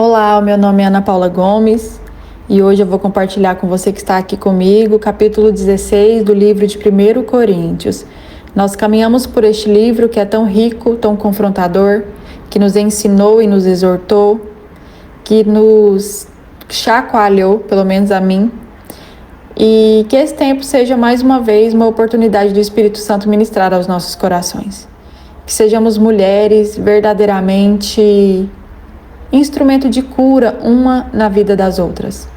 Olá, o meu nome é Ana Paula Gomes e hoje eu vou compartilhar com você que está aqui comigo o capítulo 16 do livro de 1 Coríntios. Nós caminhamos por este livro que é tão rico, tão confrontador, que nos ensinou e nos exortou, que nos chacoalhou, pelo menos a mim, e que esse tempo seja mais uma vez uma oportunidade do Espírito Santo ministrar aos nossos corações. Que sejamos mulheres verdadeiramente instrumento de cura uma na vida das outras.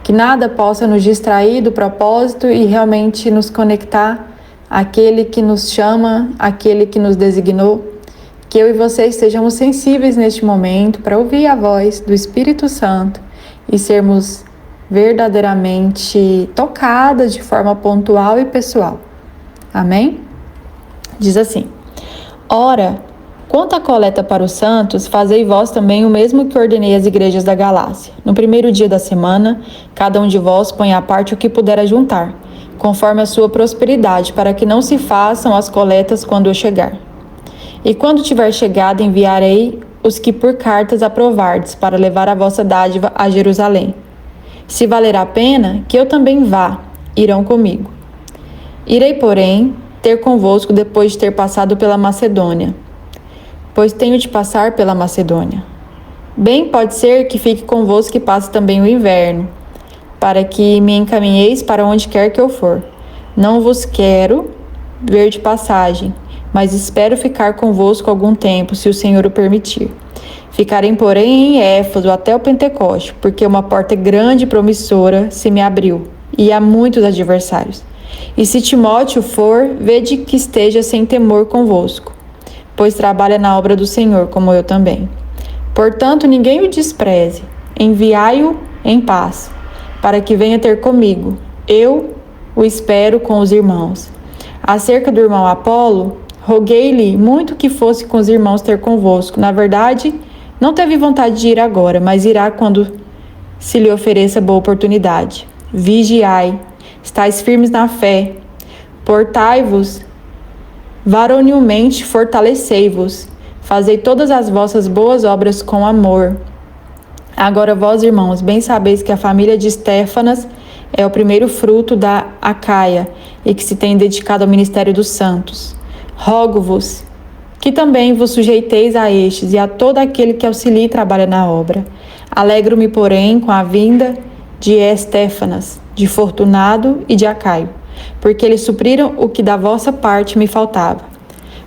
Que nada possa nos distrair do propósito e realmente nos conectar àquele que nos chama, àquele que nos designou. Que eu e você estejamos sensíveis neste momento para ouvir a voz do Espírito Santo e sermos verdadeiramente tocadas de forma pontual e pessoal. Amém? Diz assim: Ora, quanto à coleta para os santos, fazei vós também o mesmo que ordenei às igrejas da Galácia. No primeiro dia da semana, cada um de vós põe à parte o que puder ajuntar, conforme a sua prosperidade, para que não se façam as coletas quando eu chegar. E quando tiver chegado, enviarei os que por cartas aprovardes, para levar a vossa dádiva a Jerusalém. Se valer a pena, que eu também vá, irão comigo. Irei, porém, ter convosco depois de ter passado pela Macedônia, pois tenho de passar pela Macedônia. Bem pode ser que fique convosco e passe também o inverno, para que me encaminheis para onde quer que eu for. Não vos quero ver de passagem, mas espero ficar convosco algum tempo, se o Senhor o permitir. Ficarei, porém, em Éfeso até o Pentecoste, porque uma porta grande e promissora se me abriu, e há muitos adversários. E se Timóteo for, vede que esteja sem temor convosco, pois trabalha na obra do Senhor, como eu também. Portanto, ninguém o despreze, enviai-o em paz, para que venha ter comigo. Eu o espero com os irmãos. Acerca do irmão Apolo, roguei-lhe muito que fosse com os irmãos ter convosco. Na verdade, não teve vontade de ir agora, mas irá quando se lhe ofereça boa oportunidade. Vigiai, estais firmes na fé, portai-vos varonilmente, fortalecei-vos, fazei todas as vossas boas obras com amor. Agora vós, irmãos, bem sabeis que a família de Estéfanas é o primeiro fruto da Acaia e que se tem dedicado ao ministério dos santos. Rogo-vos que também vos sujeiteis a estes e a todo aquele que auxilia e trabalha na obra. Alegro-me, porém, com a vinda de Estéfanas, de Fortunado e de Acaio, porque eles supriram o que da vossa parte me faltava.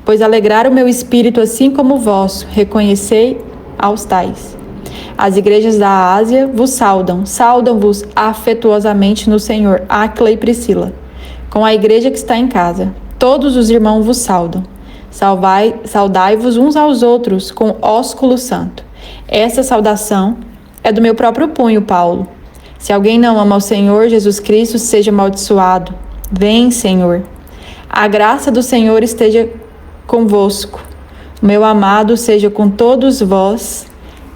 Pois alegraram o meu espírito assim como o vosso, reconhecei aos tais. As igrejas da Ásia vos saudam-vos afetuosamente no Senhor, Áquila e Priscila, com a igreja que está em casa. Todos os irmãos vos saudam. Saudai-vos uns aos outros com ósculo santo. Essa saudação é do meu próprio punho, Paulo. Se alguém não ama o Senhor Jesus Cristo, seja amaldiçoado. Vem, Senhor. A graça do Senhor esteja convosco. Meu amado seja com todos vós,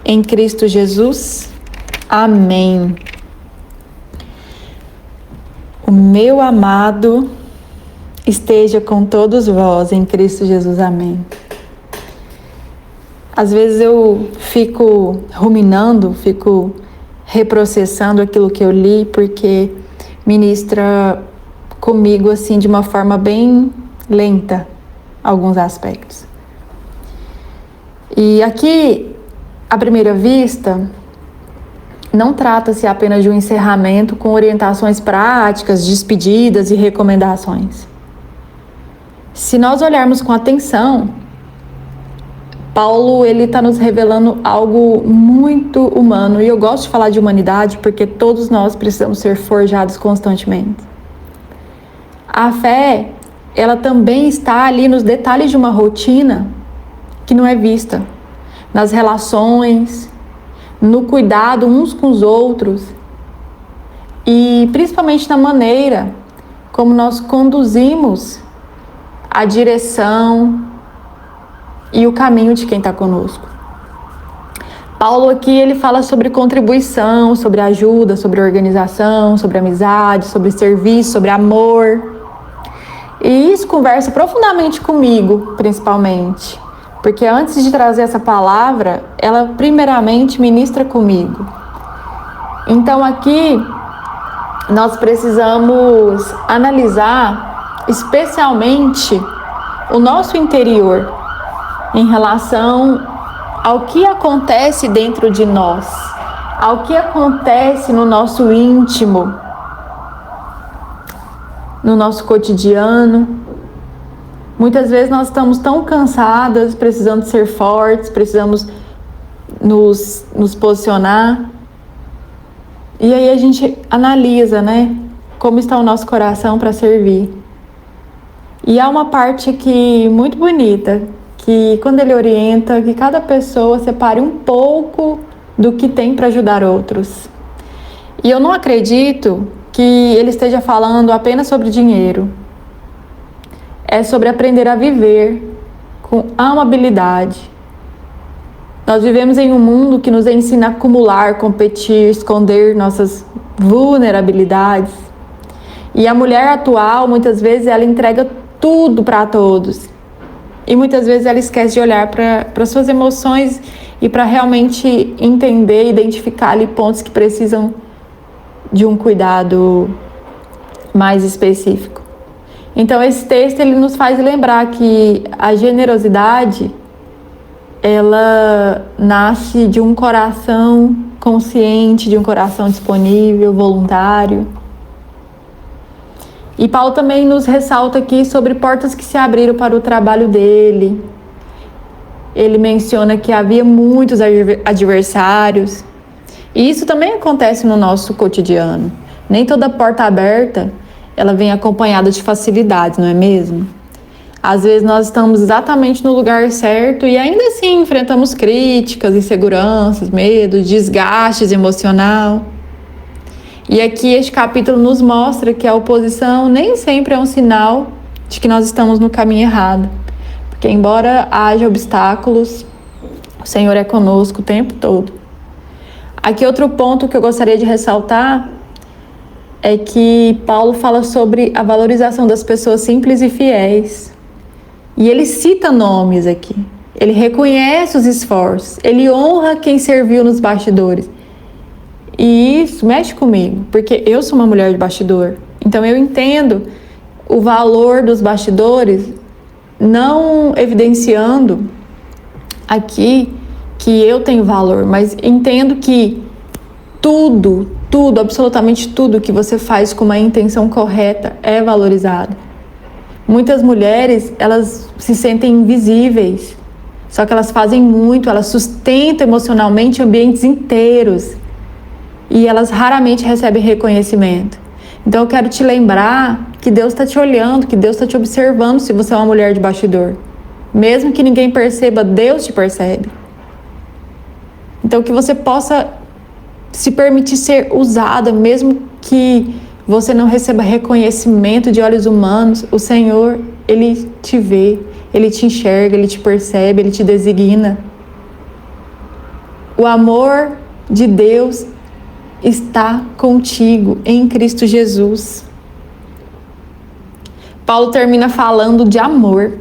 em Cristo Jesus. Amém. O meu amado esteja com todos vós, em Cristo Jesus. Amém. Às vezes eu fico ruminando, fico reprocessando aquilo que eu li, porque ministra comigo assim de uma forma bem lenta alguns aspectos. E aqui, à primeira vista, não trata-se apenas de um encerramento com orientações práticas, despedidas e recomendações. Se nós olharmos com atenção, Paulo ele está nos revelando algo muito humano, e eu gosto de falar de humanidade porque todos nós precisamos ser forjados constantemente. A fé, ela também está ali nos detalhes de uma rotina que não é vista, nas relações, no cuidado uns com os outros e principalmente na maneira como nós conduzimos a direção e o caminho de quem está conosco. Paulo aqui ele fala sobre contribuição, sobre ajuda, sobre organização, sobre amizade, sobre serviço, sobre amor. E isso conversa profundamente comigo, principalmente, Porque antes de trazer essa palavra, ela primeiramente ministra comigo. Então aqui nós precisamos analisar especialmente o nosso interior em relação ao que acontece dentro de nós, ao que acontece no nosso íntimo, no nosso cotidiano. Muitas vezes nós estamos tão cansadas, precisando ser fortes, precisamos nos posicionar. E aí a gente analisa, né, como está o nosso coração para servir. E há uma parte aqui muito bonita, que quando ele orienta, que cada pessoa separe um pouco do que tem para ajudar outros. E eu não acredito que ele esteja falando apenas sobre dinheiro. É sobre aprender a viver com amabilidade. Nós vivemos em um mundo que nos ensina a acumular, competir, esconder nossas vulnerabilidades. E a mulher atual, muitas vezes, ela entrega tudo para todos. E muitas vezes ela esquece de olhar para suas emoções e para realmente entender, identificar ali pontos que precisam de um cuidado mais específico. Então esse texto ele nos faz lembrar que a generosidade ela nasce de um coração consciente, de um coração disponível, voluntário. E Paulo também nos ressalta aqui sobre portas que se abriram para o trabalho dele. Ele menciona que havia muitos adversários. E isso também acontece no nosso cotidiano. Nem toda porta aberta ela vem acompanhada de facilidades, não é mesmo? Às vezes nós estamos exatamente no lugar certo e ainda assim enfrentamos críticas, inseguranças, medo, desgastes emocional. E aqui este capítulo nos mostra que a oposição nem sempre é um sinal de que nós estamos no caminho errado. Porque embora haja obstáculos, o Senhor é conosco o tempo todo. Aqui outro ponto que eu gostaria de ressaltar é que Paulo fala sobre a valorização das pessoas simples e fiéis. E ele cita nomes aqui. Ele reconhece os esforços. Ele honra quem serviu nos bastidores. E isso mexe comigo, porque eu sou uma mulher de bastidor. Então eu entendo o valor dos bastidores, não evidenciando aqui que eu tenho valor, mas entendo que tudo, absolutamente tudo que você faz com uma intenção correta é valorizado. Muitas mulheres, elas se sentem invisíveis, só que elas fazem muito, elas sustentam emocionalmente ambientes inteiros e elas raramente recebem reconhecimento. Então eu quero te lembrar que Deus está te olhando, que Deus está te observando se você é uma mulher de bastidor. Mesmo que ninguém perceba, Deus te percebe. Então que você possa se permitir ser usada, mesmo que você não receba reconhecimento de olhos humanos, o Senhor, Ele te vê, Ele te enxerga, Ele te percebe, Ele te designa. O amor de Deus está contigo em Cristo Jesus. Paulo termina falando de amor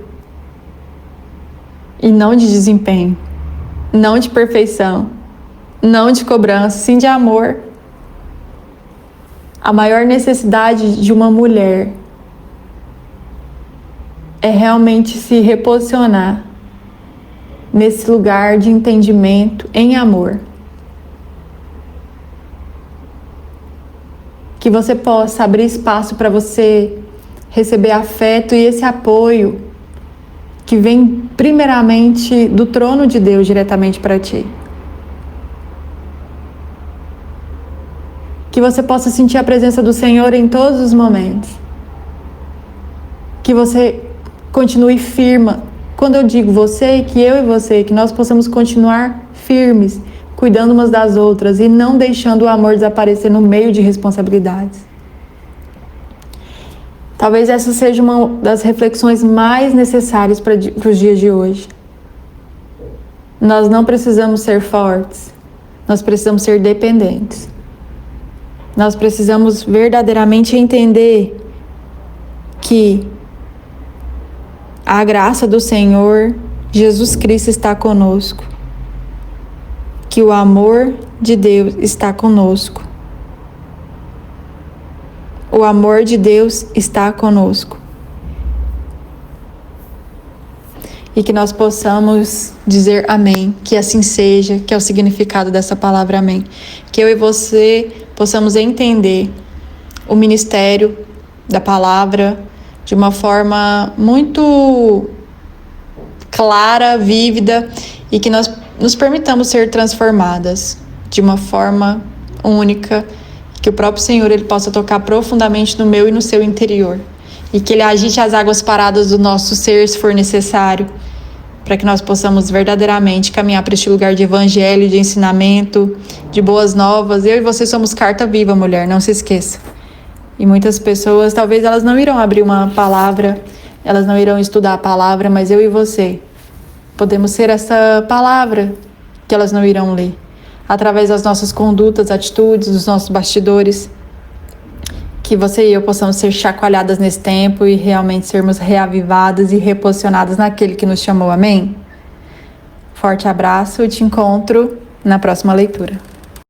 e não de desempenho, não de perfeição, não de cobrança, sim de amor. A maior necessidade de uma mulher é realmente se reposicionar nesse lugar de entendimento em amor. Que você possa abrir espaço para você receber afeto e esse apoio que vem primeiramente do trono de Deus diretamente para ti. Que você possa sentir a presença do Senhor em todos os momentos. Que você continue firme. Quando eu digo você, que eu e você, que nós possamos continuar firmes, cuidando umas das outras e não deixando o amor desaparecer no meio de responsabilidades. Talvez essa seja uma das reflexões mais necessárias para os dias de hoje. Nós não precisamos ser fortes, nós precisamos ser dependentes. Nós precisamos verdadeiramente entender que a graça do Senhor Jesus Cristo está conosco, que o amor de Deus está conosco. O amor de Deus está conosco. E que nós possamos dizer amém, que assim seja, que é o significado dessa palavra amém. Que eu e você possamos entender o ministério da palavra de uma forma muito clara, vívida, e que nós nos permitamos ser transformadas de uma forma única, que o próprio Senhor ele possa tocar profundamente no meu e no seu interior, e que Ele agite as águas paradas do nosso ser, se for necessário, para que nós possamos verdadeiramente caminhar para este lugar de evangelho, de ensinamento, de boas novas. Eu e você somos carta viva, mulher, não se esqueça. E muitas pessoas, talvez elas não irão abrir uma palavra, elas não irão estudar a palavra, mas eu e você podemos ser essa palavra que elas não irão ler, através das nossas condutas, atitudes, dos nossos bastidores. Que você e eu possamos ser chacoalhadas nesse tempo e realmente sermos reavivadas e reposicionadas naquele que nos chamou. Amém? Forte abraço e te encontro na próxima leitura.